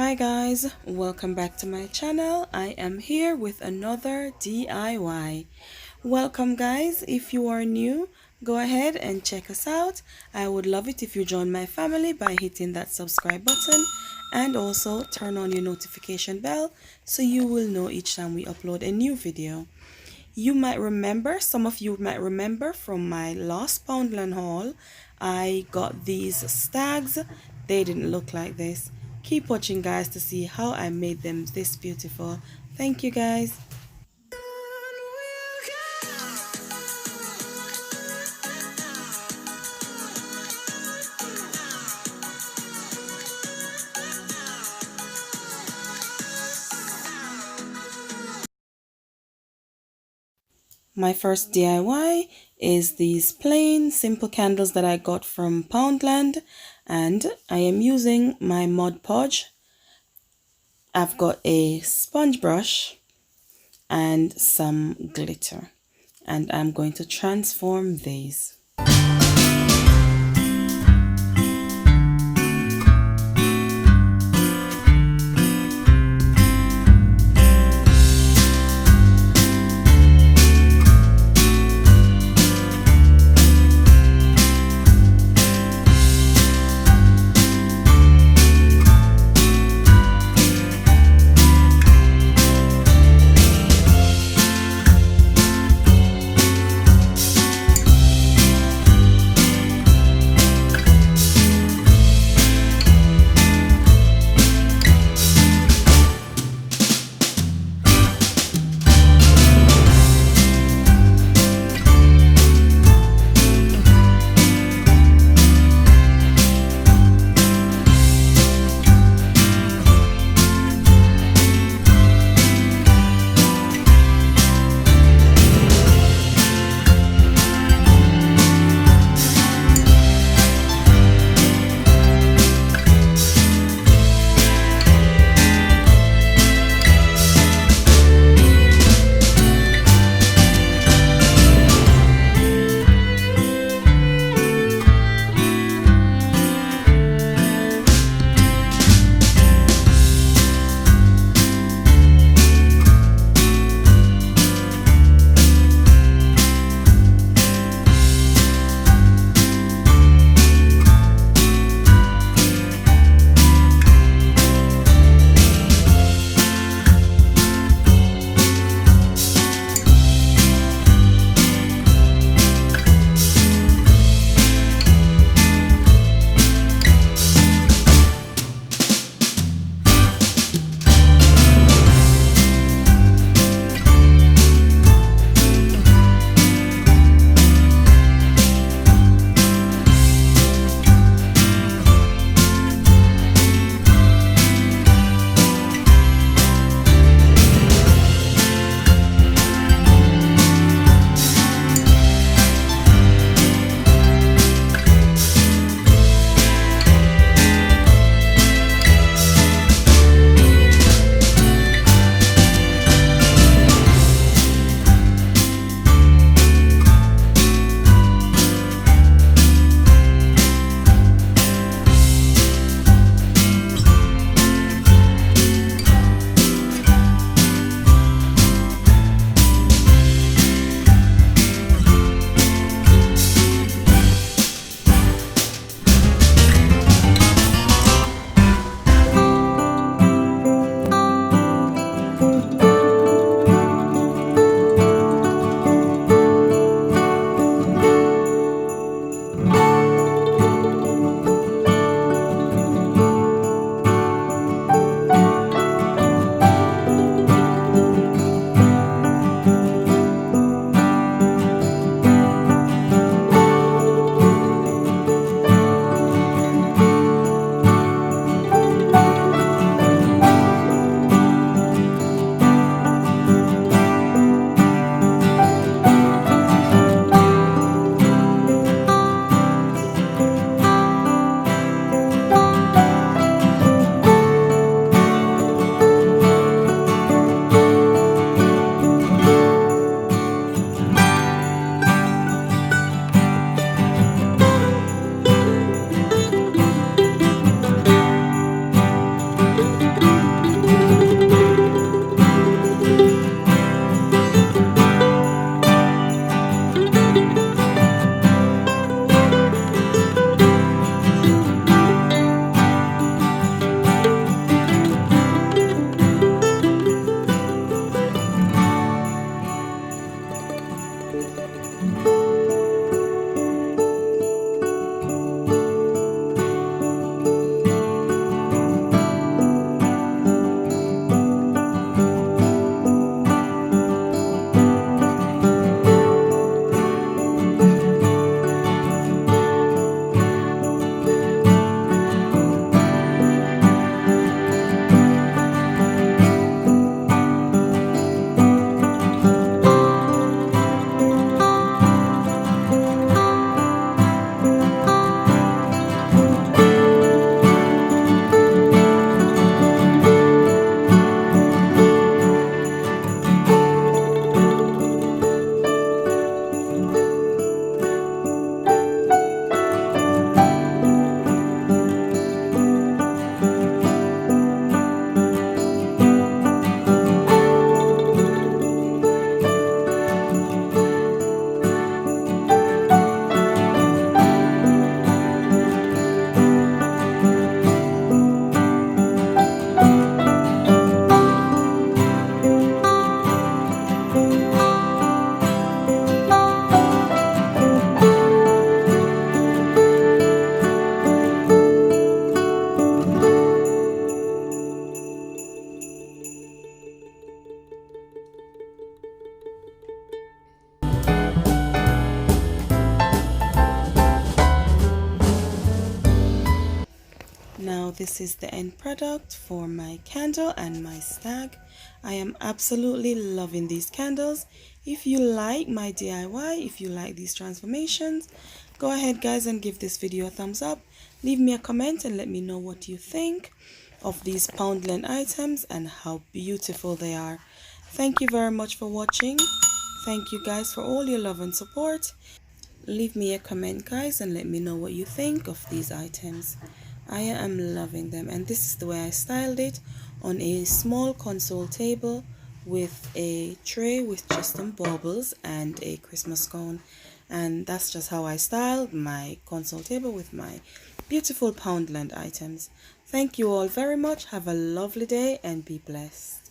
Hi guys, welcome back to my channel. I am here with another DIY. Welcome guys. If you are new, go ahead and check us out. I would love it if you join my family by hitting that subscribe button and also turn on your notification bell so you will know each time we upload a new video. You might remember, some of you might remember from my last Poundland haul, I got these stags. They didn't look like this. Keep watching guys to see how I made them this beautiful. Thank you guys. My first DIY is these plain simple candles that I got from Poundland, and I am using my Mod Podge. I've got a sponge brush and some glitter, and I'm going to transform these. Now this is the end product for my candle and my stag. I am absolutely loving these candles. If you like my DIY, if you like these transformations, go ahead guys and give this video a thumbs up. Leave me a comment and let me know what you think of these Poundland items and how beautiful they are. Thank you very much for watching. Thank you guys for all your love and support. Leave me a comment guys and let me know what you think of these items. I am loving them, and this is the way I styled it, on a small console table with a tray with just some baubles and a Christmas cone. And that's just how I styled my console table with my beautiful Poundland items. Thank you all very much. Have a lovely day and be blessed.